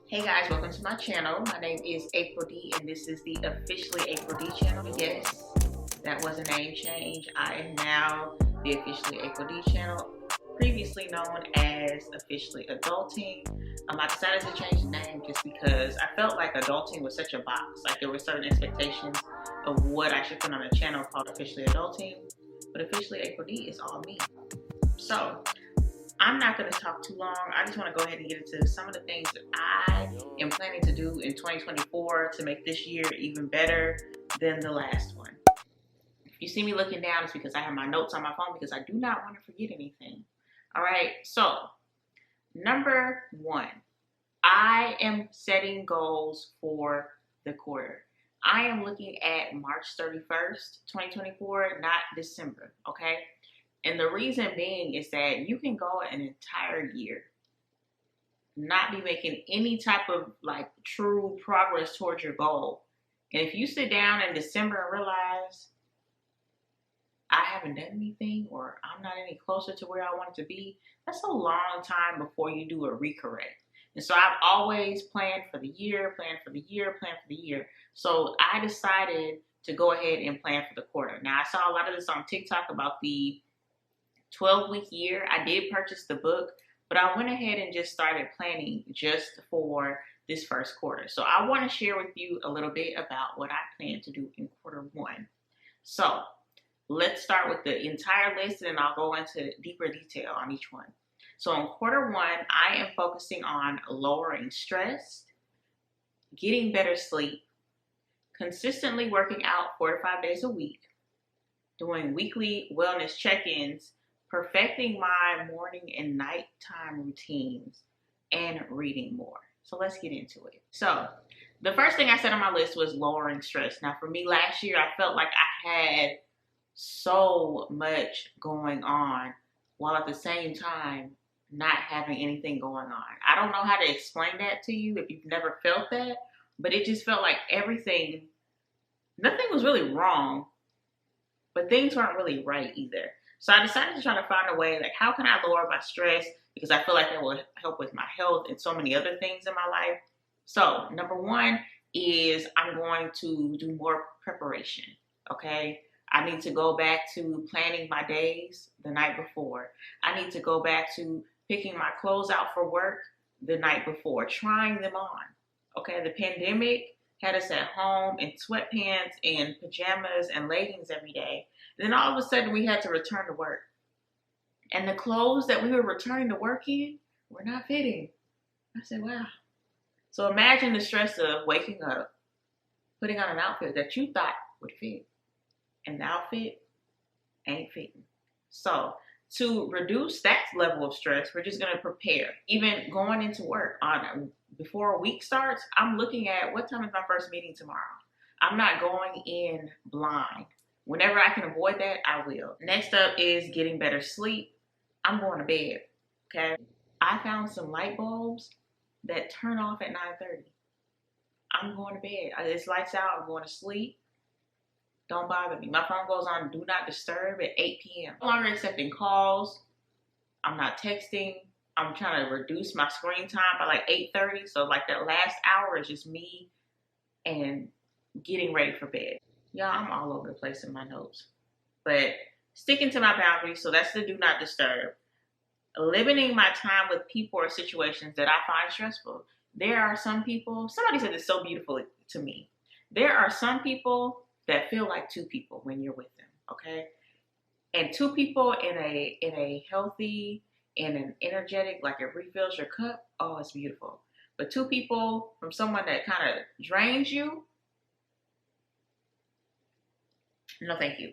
Hey guys, welcome to my channel. My name is April D and this is the Officially April D channel. Yes, that was a name change. I am now the Officially April D channel, previously known as Officially Adulting. I decided to change the name just because I felt like adulting was such a box. Like there were certain expectations of what I should put on a channel called Officially Adulting, but Officially April D is all me. So I'm not going to talk too long. I just want to go ahead and get into some of the things that I am planning to do in 2024 to make this year even better than the last one. If you see me looking down, it's because I have my notes on my phone because I do not want to forget anything. All right, so number one, I am setting goals for the quarter. I am looking at March 31st, 2024, not December, okay? And the reason being is that you can go an entire year not be making any type of like true progress towards your goal. And if you sit down in December and realize I haven't done anything or I'm not any closer to where I want to be, that's a long time before you do a recorrect. And so I've always planned for the year, planned for the year, planned for the year. So I decided to go ahead and plan for the quarter. Now I saw a lot of this on TikTok about the 12-week year. I did purchase the book, but I went ahead and just started planning just for this first quarter. So I want to share with you a little bit about what I plan to do in quarter one. So let's start with the entire list and I'll go into deeper detail on each one. So in quarter one, I am focusing on lowering stress, getting better sleep, consistently working out 4 to 5 days a week, doing weekly wellness check-ins, perfecting my morning and nighttime routines, and reading more. So let's get into it. So the first thing I said on my list was lowering stress. Now for me last year, I felt like I had so much going on while at the same time not having anything going on. I don't know how to explain that to you if you've never felt that, but it just felt like nothing was really wrong, but things weren't really right either. So I decided to try to find a way, like, how can I lower my stress? Because I feel like that will help with my health and so many other things in my life. So number one is I'm going to do more preparation, okay? I need to go back to planning my days the night before. I need to go back to picking my clothes out for work the night before, trying them on, okay? The pandemic had us at home in sweatpants and pajamas and leggings every day. Then all of a sudden we had to return to work. And the clothes that we were returning to work in were not fitting. I said, wow. So imagine the stress of waking up, putting on an outfit that you thought would fit. And the outfit ain't fitting. So to reduce that level of stress, we're just gonna prepare. Even going into work before a week starts, I'm looking at what time is my first meeting tomorrow. I'm not going in blind. Whenever I can avoid that, I will. Next up is getting better sleep. I'm going to bed, okay? I found some light bulbs that turn off at 9:30. I'm going to bed. It's lights out, I'm going to sleep. Don't bother me. My phone goes on do not disturb at 8 p.m. I'm no longer accepting calls. I'm not texting. I'm trying to reduce my screen time by like 8:30. So like that last hour is just me and getting ready for bed. Y'all, I'm all over the place in my notes. But sticking to my boundaries, so that's the do not disturb. Limiting my time with people or situations that I find stressful. There are some people, somebody said this so beautifully to me. There are some people that feel like two people when you're with them, okay? And two people in a healthy, in an energetic, like it refills your cup, oh, it's beautiful. But two people from someone that kind of drains you, no, thank you.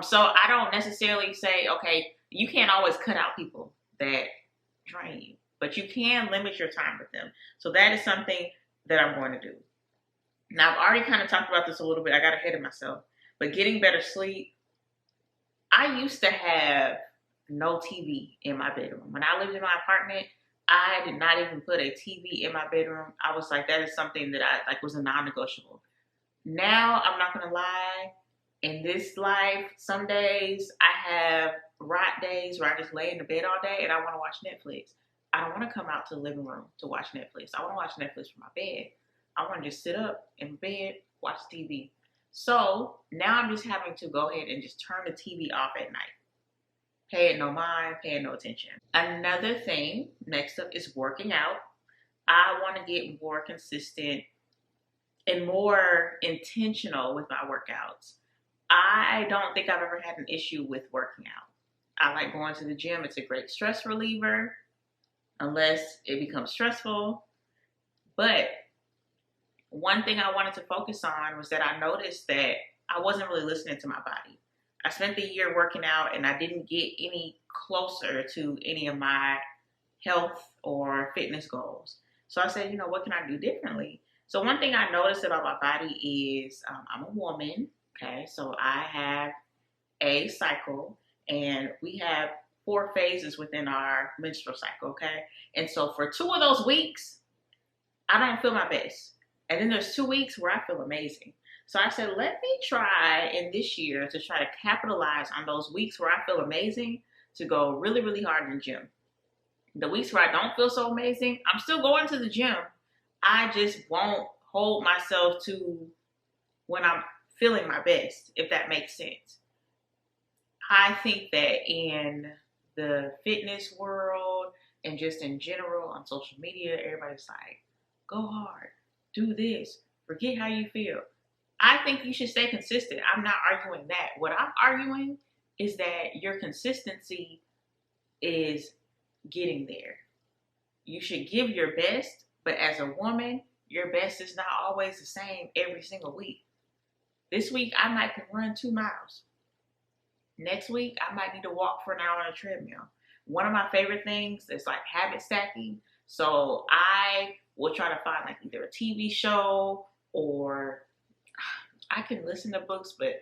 So I don't necessarily say, okay, you can't always cut out people that drain you, but you can limit your time with them. So that is something that I'm going to do. Now, I've already kind of talked about this a little bit. I got ahead of myself. But getting better sleep, I used to have no TV in my bedroom. When I lived in my apartment, I did not even put a TV in my bedroom. I was like, that is something that I like was a non-negotiable. Now, I'm not going to lie. In this life, some days I have rot days where I just lay in the bed all day and I want to watch Netflix. I don't want to come out to the living room to watch Netflix. I want to watch Netflix from my bed. I want to just sit up in bed, watch TV. So now I'm just having to go ahead and just turn the TV off at night. Pay it no mind, pay it no attention. Another thing, next up, is working out. I want to get more consistent and more intentional with my workouts. I don't think I've ever had an issue with working out. I like going to the gym. It's a great stress reliever, unless it becomes stressful. But one thing I wanted to focus on was that I noticed that I wasn't really listening to my body. I spent the year working out and I didn't get any closer to any of my health or fitness goals. So I said, what can I do differently? So one thing I noticed about my body is I'm a woman, okay? So I have a cycle and we have 4 phases within our menstrual cycle, okay? And so for 2 of those weeks, I don't feel my best. And then there's 2 weeks where I feel amazing. So I said, let me try in this year to try to capitalize on those weeks where I feel amazing to go really, really hard in the gym. The weeks where I don't feel so amazing, I'm still going to the gym. I just won't hold myself to when I'm feeling my best, if that makes sense. I think that in the fitness world and just in general on social media, everybody's like, go hard, do this, forget how you feel. I think you should stay consistent. I'm not arguing that. What I'm arguing is that your consistency is getting there. You should give your best, but as a woman, your best is not always the same every single week. This week, I might can run 2 miles. Next week, I might need to walk for an hour on a treadmill. One of my favorite things is like habit stacking. So I will try to find like either a TV show or I can listen to books, but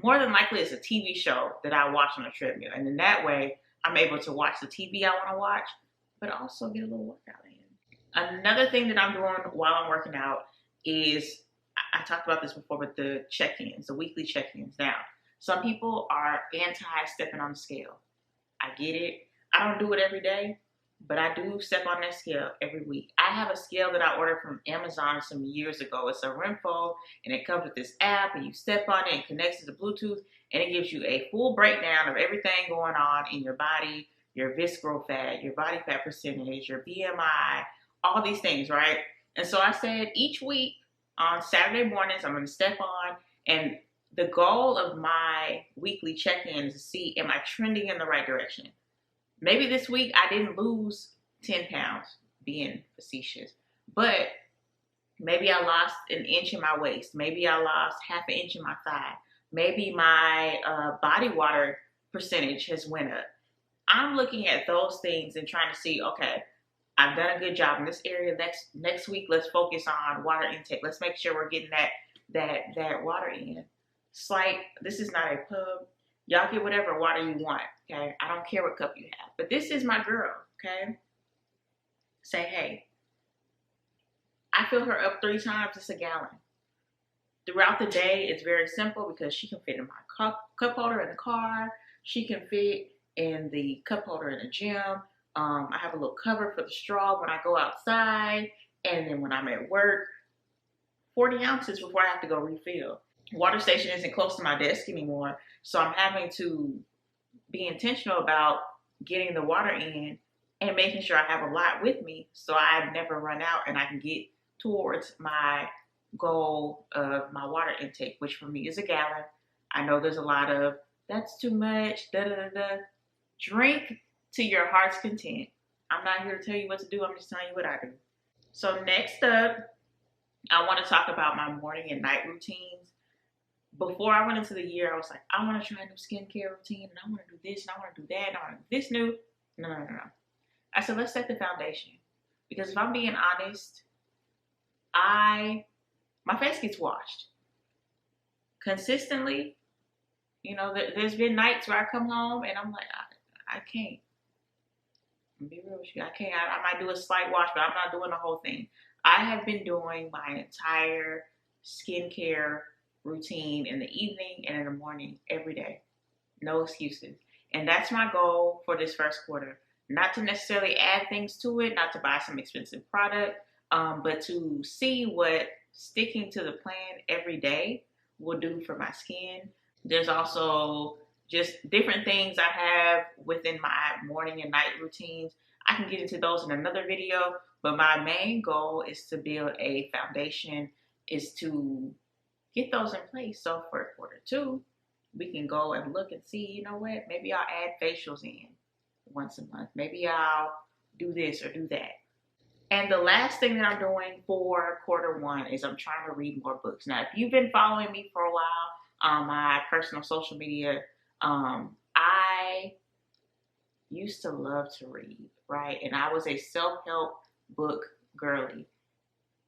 more than likely it's a TV show that I watch on a treadmill. And in that way, I'm able to watch the TV I want to watch, but also get a little workout in. Another thing that I'm doing while I'm working out is, I talked about this before, but the check-ins, the weekly check-ins. Now, some people are anti-stepping on the scale. I get it. I don't do it every day, but I do step on that scale every week. I have a scale that I ordered from Amazon some years ago. It's a Renfo, and it comes with this app, and you step on it and connects to the Bluetooth, and it gives you a full breakdown of everything going on in your body, your visceral fat, your body fat percentage, your BMI, all these things, right? And so I said each week on Saturday mornings, I'm going to step on, and the goal of my weekly check-in is to see, am I trending in the right direction? Maybe this week I didn't lose 10 pounds, being facetious, but maybe I lost an inch in my waist. Maybe I lost half an inch in my thigh. Maybe my body water percentage has went up. I'm looking at those things and trying to see, okay, I've done a good job in this area. Next week, let's focus on water intake. Let's make sure we're getting that water in. This is not a pub. Y'all get whatever water you want, okay? I don't care what cup you have. But this is my girl, okay? Say, hey, I fill her up 3 times. It's a gallon. Throughout the day, it's very simple because she can fit in my cup holder in the car. She can fit in the cup holder in the gym. I have a little cover for the straw when I go outside. And then when I'm at work, 40 ounces before I have to go refill. Water station isn't close to my desk anymore, so I'm having to be intentional about getting the water in and making sure I have a lot with me so I never run out and I can get towards my goal of my water intake, which for me is a gallon. I know there's a lot of, that's too much, da-da-da-da. Drink to your heart's content. I'm not here to tell you what to do. I'm just telling you what I do. So next up, I want to talk about my morning and night routines. Before I went into the year, I was like, I want to try a new skincare routine, and I want to do this, and I want to do that, and I want to do this new. No. I said, let's set the foundation. Because if I'm being honest, my face gets washed. Consistently, there's been nights where I come home, and I'm like, I can't. I'm be real with you. I can't. I might do a slight wash, but I'm not doing the whole thing. I have been doing my entire skincare routine in the evening and in the morning every day. No excuses. And that's my goal for this first quarter. not to necessarily add things to it, not to buy some expensive product, but to see what sticking to the plan every day will do for my skin. There's also just different things I have within my morning and night routines. I can get into those in another video, but my main goal is to build a foundation, is to get those in place. So for Q2, we can go and look and see, you know what, maybe I'll add facials in once a month. Maybe I'll do this or do that. And the last thing that I'm doing for Q1 is I'm trying to read more books. Now, if you've been following me for a while on my personal social media, I used to love to read, right? And I was a self-help book girly.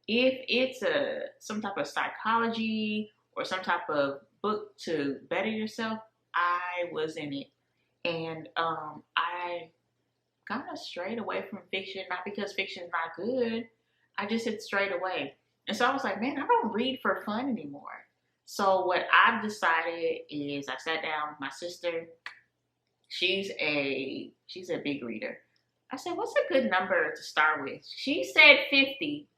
If it's some type of psychology or some type of book to better yourself, I was in it. And I kind of strayed away from fiction, not because fiction is not good. I just had strayed away. And so I was like, man, I don't read for fun anymore. So what I've decided is I sat down with my sister. She's a big reader. I said, what's a good number to start with? She said 50.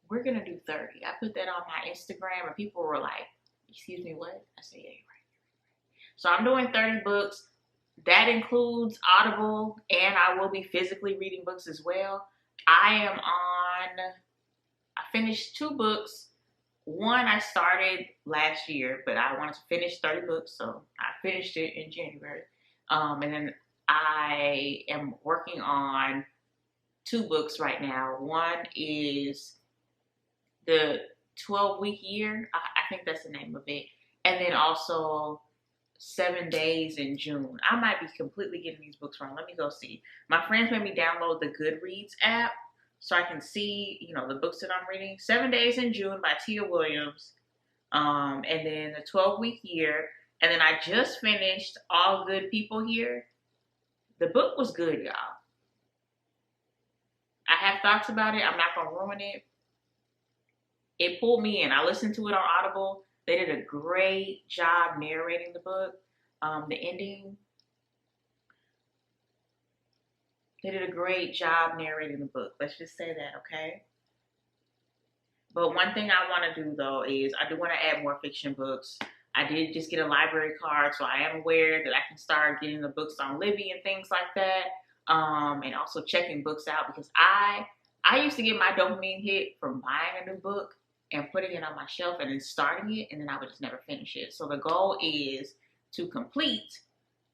We're going to do 30. I put that on my Instagram and people were like, excuse me, what? I said, yeah, you're right. So I'm doing 30 books. That includes Audible, and I will be physically reading books as well. I finished 2 books. One I started last year, but I wanted to finish 30 books, so I finished it in January. And then I am working on 2 books right now. One is the 12-week year. I think that's the name of it. And then also 7 Days in June. I might be completely getting these books wrong. Let me go see. My friends made me download the Goodreads app so I can see, you know, the books that I'm reading. 7 Days in June by Tia Williams. And then the 12-week year. And then I just finished All Good People Here. The book was good, y'all. I have thoughts about it. I'm not going to ruin it. It pulled me in. I listened to it on Audible. They did a great job narrating the book. The ending. They did a great job narrating the book. Let's just say that, okay? But one thing I want to do, though, is I do want to add more fiction books. I did just get a library card, so I am aware that I can start getting the books on Libby and things like that. And also checking books out, because I used to get my dopamine hit from buying a new book and putting it on my shelf and then starting it, and then I would just never finish it. So the goal is to complete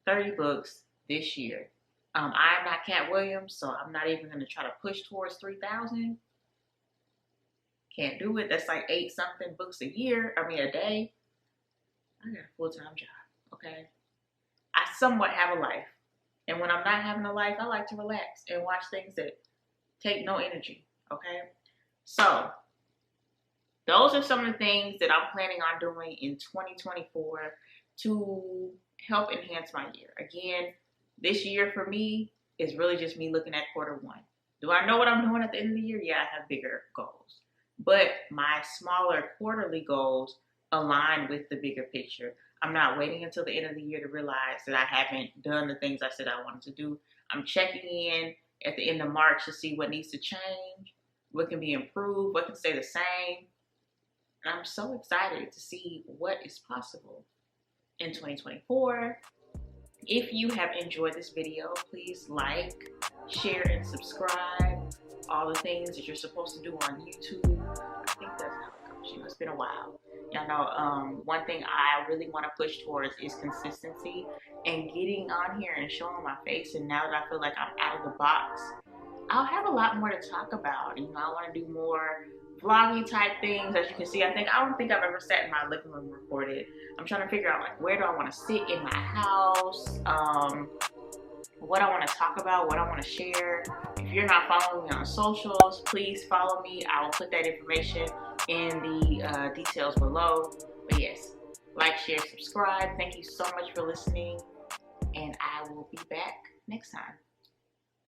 30 books this year. I'm not Cat Williams, so I'm not even going to try to push towards 3,000. Can't do it. That's like 8-something books a day. I got a full-time job, okay? I somewhat have a life. And when I'm not having a life, I like to relax and watch things that take no energy, okay? So those are some of the things that I'm planning on doing in 2024 to help enhance my year. Again, this year for me is really just me looking at Q1. Do I know what I'm doing at the end of the year? Yeah, I have bigger goals. But my smaller quarterly goals align with the bigger picture. I'm not waiting until the end of the year to realize that I haven't done the things I said I wanted to do. I'm checking in at the end of March to see what needs to change, what can be improved, what can stay the same. And I'm so excited to see what is possible in 2024. If you have enjoyed this video, please like, share, and subscribe. All the things that you're supposed to do on YouTube. I think that's how it comes. You know, it's been a while. Y'all know, one thing I really want to push towards is consistency and getting on here and showing my face. And now that I feel like I'm out of the box, I'll have a lot more to talk about. You know, I want to do more vloggy type things. As you can see, I don't think I've ever sat in my living room and recorded. I'm trying to figure out, like, where do I want to sit in my house, what I want to talk about, what I want to share. If you're not following me on socials, please follow me. I will put that information in the details below. But yes, like, share, subscribe. Thank you so much for listening, and I will be back next time.